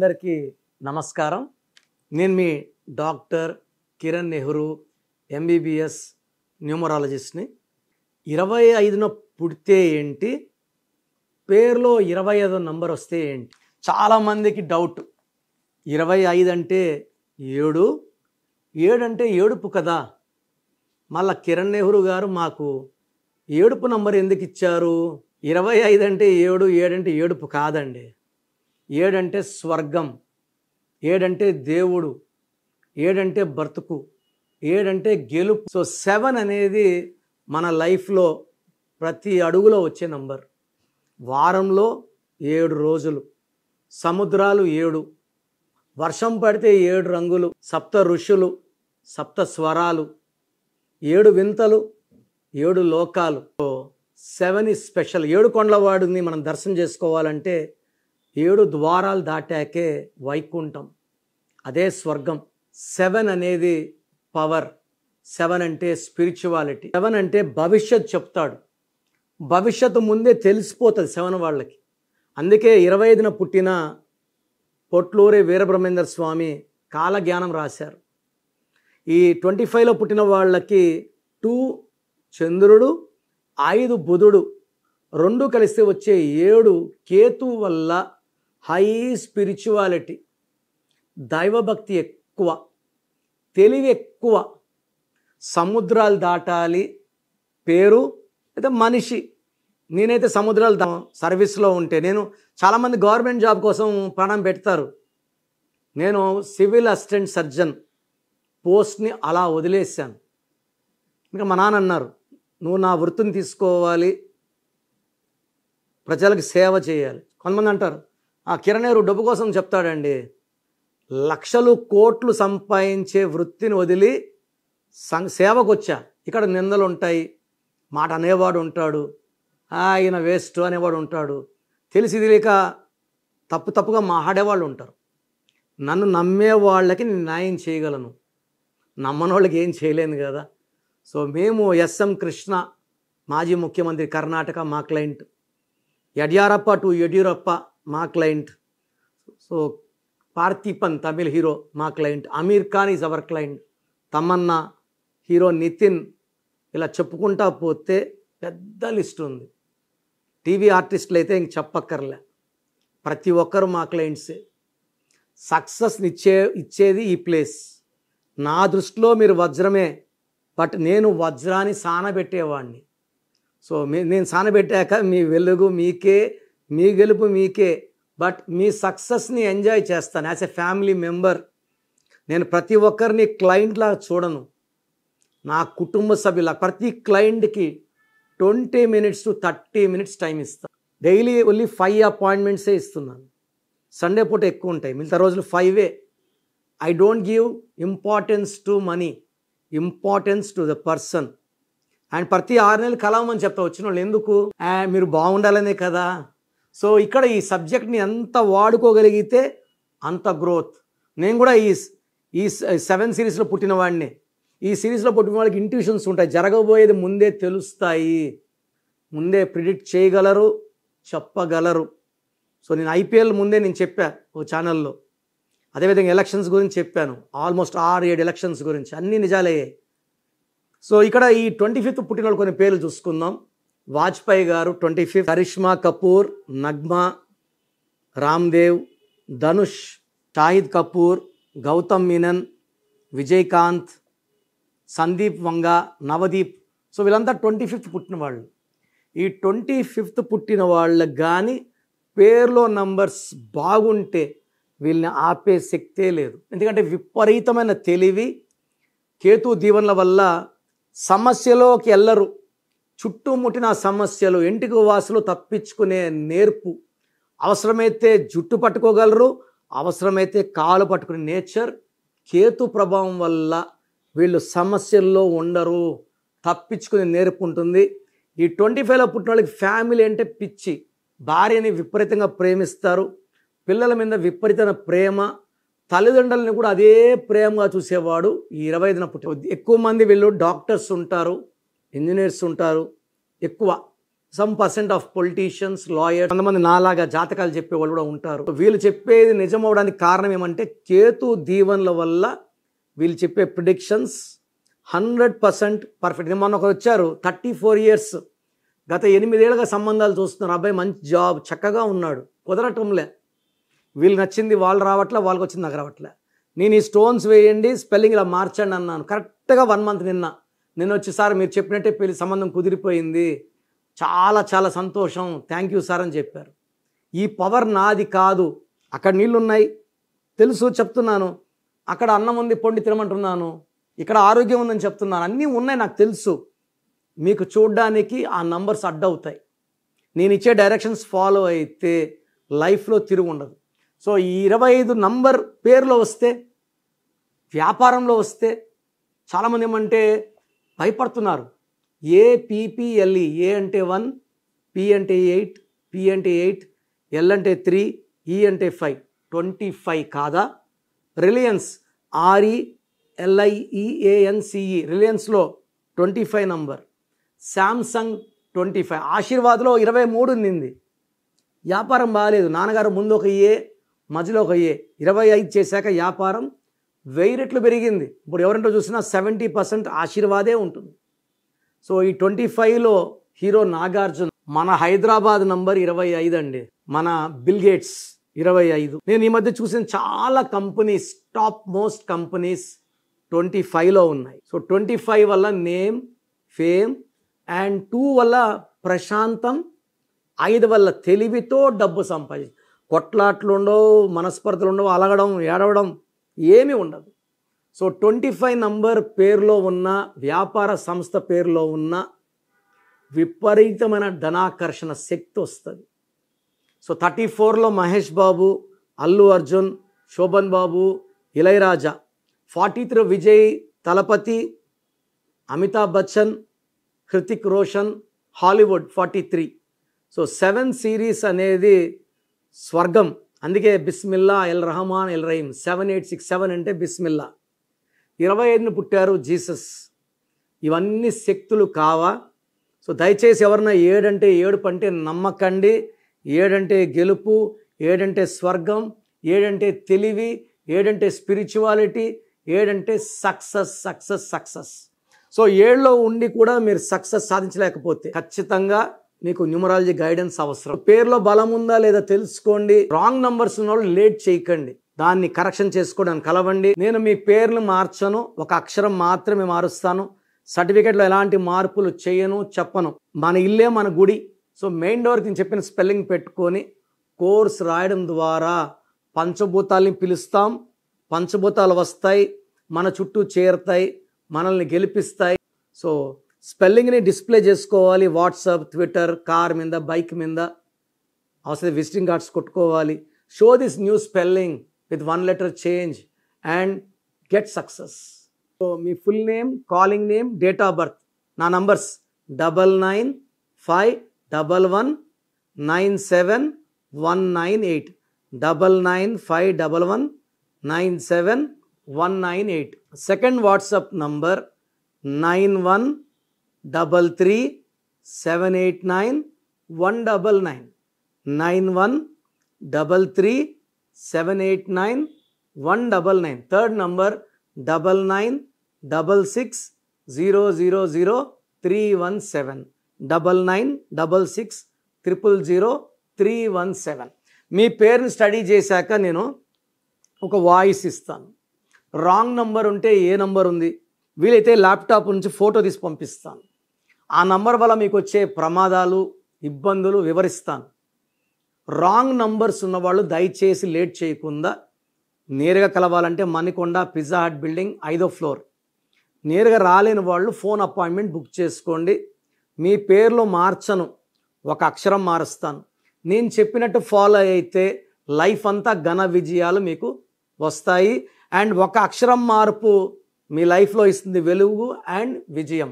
అందరికీ నమస్కారం. నేను మీ డాక్టర్ కిరణ్ నెహ్రూ, ఎంబీబీఎస్ న్యూమరాలజిస్ట్ని. 25న పుడితే ఏంటి, పేరులో 25వ నంబర్ వస్తే ఏంటి? చాలామందికి డౌట్. 25 అంటే 7, 7 అంటే ఏడుపు కదా. మళ్ళా కిరణ్ నెహ్రూ గారు మాకు ఏడుపు నంబర్ ఎందుకు ఇచ్చారు? 25 అంటే 7, 7 అంటే ఏడుపు కాదండి. 7 అంటే స్వర్గం, 7 అంటే దేవుడు, 7 అంటే బ్రతుకు, 7 అంటే గెలుపు. సో 7 అనేది మన లైఫ్లో ప్రతి అడుగులో వచ్చే నంబర్. వారంలో 7 రోజులు, సముద్రాలు 7, వర్షం పడితే 7 రంగులు, సప్త ఋషులు, సప్త స్వరాలు, 7 వింతలు, 7 లోకాలు. 7 ఈజ్ స్పెషల్. 7 కొండల వాడిని మనం దర్శనం చేసుకోవాలంటే 7 ద్వారాలు దాటాకే వైకుంఠం, అదే స్వర్గం. 7 అనేది పవర్, 7 అంటే స్పిరిచువాలిటీ, 7 అంటే భవిష్యత్తు చెప్తాడు. భవిష్యత్తు ముందే తెలిసిపోతుంది 7 వాళ్ళకి. అందుకే 25న పుట్టిన పొట్లూరి వీరబ్రహ్మేంద్ర స్వామి కాలజ్ఞానం రాశారు. ఈ 25లో పుట్టిన వాళ్ళకి 2 చంద్రుడు, 5 బుధుడు, 2 కలిస్తే వచ్చే 7 కేతు వల్ల హై స్పిరిచువాలిటీ, దైవభక్తి ఎక్కువ, తెలివి ఎక్కువ, సముద్రాలు దాటాలి పేరు. అయితే మనిషి, నేనైతే సముద్రాలు సర్వీస్లో ఉంటే, నేను చాలామంది గవర్నమెంట్ జాబ్ కోసం ప్రాణం పెడతారు. నేను సివిల్ అసిస్టెంట్ సర్జన్ పోస్ట్ని అలా వదిలేసాను. ఇంకా మా నాన్న అన్నారు, నువ్వు నా వృత్తిని తీసుకోవాలి, ప్రజలకు సేవ చేయాలి. కొంతమంది అంటారు, కిరణ్ నెహ్రూ డబ్బు కోసం చెప్తాడండి. లక్షలు కోట్లు సంపాదించే వృత్తిని వదిలి సేవకు వచ్చా. ఇక్కడ నిందలు ఉంటాయి, మాట అనేవాడు ఉంటాడు, ఆయన వేస్ట్ అనేవాడు ఉంటాడు, తెలిసి తెలియక తప్పుగా మాట్లాడేవాళ్ళు ఉంటారు. నన్ను నమ్మే వాళ్ళకి నేను న్యాయం చేయగలను, నమ్మని వాళ్ళకి ఏం చేయలేను కదా. సో మేము ఎస్ఎం కృష్ణ, మాజీ ముఖ్యమంత్రి కర్ణాటక, మా క్లయింట్. యడ్యూరప్ప టు యడ్యూరప్ప మా client. So Parthiban Tamil hero మా client. Aamir Khan is our client. Tamannaah, hero Nithin, ఇలా చెప్పుకుంటా పోతే పెద్ద లిస్ట్ ఉంది. టీవీ ఆర్టిస్టులు అయితే ఇంక చెప్పక్కర్లే. ప్రతి ఒక్కరు మా క్లయింట్సే. సక్సెస్ని ఇచ్చేది ఈ ప్లేస్. నా దృష్టిలో మీరు వజ్రమే, బట్ నేను వజ్రాన్ని సానబెట్టేవాడిని. సో నేను సానబెట్టాక మీ వెలుగు మీకే, మీ గెలుపు మీకే, బట్ మీ సక్సెస్ని ఎంజాయ్ చేస్తాను యాజ్ ఎ ఫ్యామిలీ మెంబర్. నేను ప్రతి ఒక్కరిని క్లయింట్లా చూడను, నా కుటుంబ సభ్యుల. ప్రతి క్లయింట్కి 20 minutes to 30 minutes టైం ఇస్తాను. డైలీ ఓన్లీ 5 అపాయింట్మెంట్సే ఇస్తున్నాను. సండే పూట ఎక్కువ ఉంటాయి, మిగతా రోజులు 5. I don't give importance to money, importance to the person. And ప్రతి 6 నెలలు కలవమని చెప్తా వచ్చిన వాళ్ళు. ఎందుకు? మీరు బాగుండాలనే కదా. సో ఇక్కడ ఈ సబ్జెక్ట్ని ఎంత వాడుకోగలిగితే అంత గ్రోత్. నేను కూడా ఈ 7 సిరీస్లో పుట్టిన వాడిని. ఈ సిరీస్లో పుట్టిన వాళ్ళకి ఇంట్యూషన్స్ ఉంటాయి, జరగబోయేది ముందే తెలుస్తాయి, ముందే ప్రిడిక్ట్ చేయగలరు, చెప్పగలరు. సో నేను ఐపీఎల్ ముందే నేను చెప్పా ఓ ఛానల్లో. అదేవిధంగా ఎలక్షన్స్ గురించి చెప్పాను, ఆల్మోస్ట్ 6-7 ఎలక్షన్స్ గురించి, అన్నీ నిజాలయ్యాయి. సో ఇక్కడ ఈ 25th పుట్టిన వాళ్ళు కొన్ని పేర్లు చూసుకుందాం. వాజ్పేయి గారు 25th, కరిష్మా కపూర్, నగ్మా, రామ్దేవ్, ధనుష్, షాహిద్ కపూర్, గౌతమ్ మీనన్, విజయకాంత్, సందీప్ వంగ, నవదీప్. సో వీళ్ళంతా 25th పుట్టిన వాళ్ళు. ఈ 25th పుట్టిన వాళ్ళకి కానీ పేర్లో నంబర్స్ బాగుంటే వీళ్ళని ఆపే శక్తే లేదు. ఎందుకంటే విపరీతమైన తెలివి, కేతు దీవెనల వల్ల సమస్యలోకి వెళ్ళరు. చుట్టుముట్టిన సమస్యలు, ఇంటికి వాసులు తప్పించుకునే నేర్పు, అవసరమైతే జుట్టు పట్టుకోగలరు, అవసరమైతే కాలు పట్టుకునే నేచర్. కేతు ప్రభావం వల్ల వీళ్ళు సమస్యల్లో ఉండరు, తప్పించుకునే నేర్పు ఉంటుంది. ఈ 25లో పుట్టిన వాళ్ళకి ఫ్యామిలీ అంటే పిచ్చి. భార్యని విపరీతంగా ప్రేమిస్తారు, పిల్లల మీద విపరీతమైన ప్రేమ, తల్లిదండ్రులని కూడా అదే ప్రేమగా చూసేవాడు ఈ 25న పుట్టి. ఎక్కువ మంది వీళ్ళు డాక్టర్స్ ఉంటారు, ఇంజనీర్స్ ఉంటారు ఎక్కువ. Some percent of politicians, lawyers, కొంతమంది నాలాగా జాతకాలు చెప్పే వాళ్ళు కూడా ఉంటారు. వీళ్ళు చెప్పేది నిజం అవడానికి కారణం ఏమంటే కేతు దీవెనల వల్ల వీళ్ళు చెప్పే ప్రిడిక్షన్స్ 100% పర్ఫెక్ట్. మొన్న ఒకరు వచ్చారు, 34 years, గత 8 ఏళ్ళుగా సంబంధాలు చూస్తున్నారు, అబ్బాయి మంచి జాబ్, చక్కగా ఉన్నాడు, కుదరటంలే, వీళ్ళు నచ్చింది వాళ్ళు రావట్లే, వాళ్ళకి వచ్చింది నాకు రావట్లే. నేను ఈ స్టోన్స్ వేయండి, స్పెల్లింగ్ ఇలా మార్చండి అన్నాను. కరెక్ట్గా 1 month నిన్న వచ్చి, సార్ మీరు చెప్పినట్టే పెళ్లి సంబంధం కుదిరిపోయింది, చాలా చాలా సంతోషం, థ్యాంక్ యూ సార్ అని చెప్పారు. ఈ పవర్ నాది కాదు. అక్కడ నీళ్ళు ఉన్నాయి తెలుసు చెప్తున్నాను, అక్కడ అన్నం ఉంది పొండి తినమంటున్నాను, ఇక్కడ ఆరోగ్యం ఉందని చెప్తున్నాను, అన్నీ ఉన్నాయి నాకు తెలుసు. మీకు చూడ్డానికి ఆ నంబర్స్ అడ్డవుతాయి. నేను ఇచ్చే డైరెక్షన్స్ ఫాలో అయితే లైఫ్లో తిరుగు ఉండదు. సో ఈ 25 నంబర్ పేరులో వస్తే, వ్యాపారంలో వస్తే చాలామంది ఏమంటే భయపడుతున్నారు. APPLE, ఏ అంటే 1, P అంటే 8, P అంటే 8, L అంటే 3, E అంటే 5, 25 కాదా? Reliance RELIEANCE, రిలయన్స్లో 25 number, Samsung 25, ఆశీర్వాద్లో 23 నింది. వ్యాపారం బాగాలేదు, నాన్నగారు ముందు ఒక ఏ, మధ్యలో ఒక ఏ, 25 చేశాక వ్యాపారం 1000 రెట్లు పెరిగింది. ఇప్పుడు ఎవరంటో చూసినా 70% ఆశీర్వాదే ఉంటుంది. సో ఈ 25లో హీరో నాగార్జున, మన హైదరాబాద్ నంబర్ 25 అండి, మన బిల్ గేట్స్ 25. నేను ఈ మధ్య చూసిన చాలా కంపెనీస్, టాప్ మోస్ట్ కంపెనీస్ 25లో ఉన్నాయి. సో 25 వల్ల నేమ్, ఫేమ్, అండ్ 2 వల్ల ప్రశాంతం, 5 వల్ల తెలివితో డబ్బు సంపాదించి, కొట్లాట్లు ఉండవు, మనస్పర్ధలు ఉండవు, అలగడం, ఏడవడం ఏమీ ఉండదు. సో 25 నంబర్ పేరులో ఉన్న, వ్యాపార సంస్థ పేరులో ఉన్న విపరీతమైన ధనాకర్షణ శక్తి వస్తుంది. సో 34లో Mahesh Babu, Allu Arjun, Shobhan Babu, Ilaiyaraaja, 43 Vijay Thalapathy, Amitabh Bachchan, Hrithik Roshan, Hollywood 43. So 7 series అనేది స్వర్గం, అందుకే బిస్మిల్లా, ఎల్ రహమాన్, ఎల్ రహీం, 7867 అంటే బిస్మిల్లా. 25ని పుట్టారు జీసస్. ఇవన్నీ శక్తులు కావా? సో దయచేసి ఎవరన్నా 7 అంటే 7 అంటే నమ్మకండి. 7 అంటే గెలుపు, 7 అంటే స్వర్గం, 7 అంటే తెలివి, 7 అంటే స్పిరిచువాలిటీ, 7 అంటే సక్సెస్ సక్సెస్ సక్సెస్. సో 7లో ఉండి కూడా మీరు సక్సెస్ సాధించలేకపోతే ఖచ్చితంగా మీకు న్యూమరాలజీ గైడెన్స్ అవసరం. పేరులో బలం ఉందా లేదా తెలుసుకోండి. రాంగ్ నంబర్స్ ఉన్న వాళ్ళు లేట్ చేయకండి, దాన్ని కరెక్షన్ చేసుకోవడానికి కలవండి. నేను మీ పేర్లు మార్చను, ఒక అక్షరం మాత్రమే మారుస్తాను. సర్టిఫికేట్లో ఎలాంటి మార్పులు చేయను, చెప్పను. మన ఇల్లే మన గుడి. సో మెయిన్ డోర్కి నేను చెప్పిన స్పెల్లింగ్ పెట్టుకొని కోర్స్ రాయడం ద్వారా పంచభూతాల్ని పిలుస్తాం, పంచభూతాలు వస్తాయి, మన చుట్టూ చేరుతాయి, మనల్ని గెలిపిస్తాయి. సో స్పెల్లింగ్ని డిస్ప్లే చేసుకోవాలి, వాట్సాప్, ట్విట్టర్, కార్ మీద, బైక్ మీద, అవసరం విజిటింగ్ కార్డ్స్ కొట్టుకోవాలి. Show this new spelling with 1 letter change and get success. So మీ full name, calling name, date of birth, నా numbers 9951197198, 9951197198. Second WhatsApp number 9133789199, 9133789199. Third number 9966000317, 9966000317. మీ పేరుని study చేశాక నేను ఒక వాయిస్ ఇస్తాను. రాంగ్ నంబర్ ఉంటే ఏ నంబర్ ఉంది, వీలైతే ల్యాప్టాప్ నుంచి ఫోటో తీసి పంపిస్తాను. ఆ నంబర్ వల్ల మీకు వచ్చే ప్రమాదాలు, ఇబ్బందులు వివరిస్తాను. రాంగ్ నంబర్స్ ఉన్నవాళ్ళు దయచేసి లేట్ చేయకుండా నేరుగా కలవాలంటే మణికొండ పిజ్జా హట్ బిల్డింగ్ 5వ ఫ్లోర్. నేరుగా రాలేని వాళ్ళు ఫోన్ అపాయింట్మెంట్ బుక్ చేసుకోండి. మీ పేర్లో మార్చను, ఒక అక్షరం మారుస్తాను. నేను చెప్పినట్టు ఫాలో అయితే లైఫ్ అంతా ఘన విజయాలు మీకు వస్తాయి. అండ్ ఒక అక్షరం మార్పు మీ లైఫ్లో ఇస్తుంది వెలుగు అండ్ విజయం.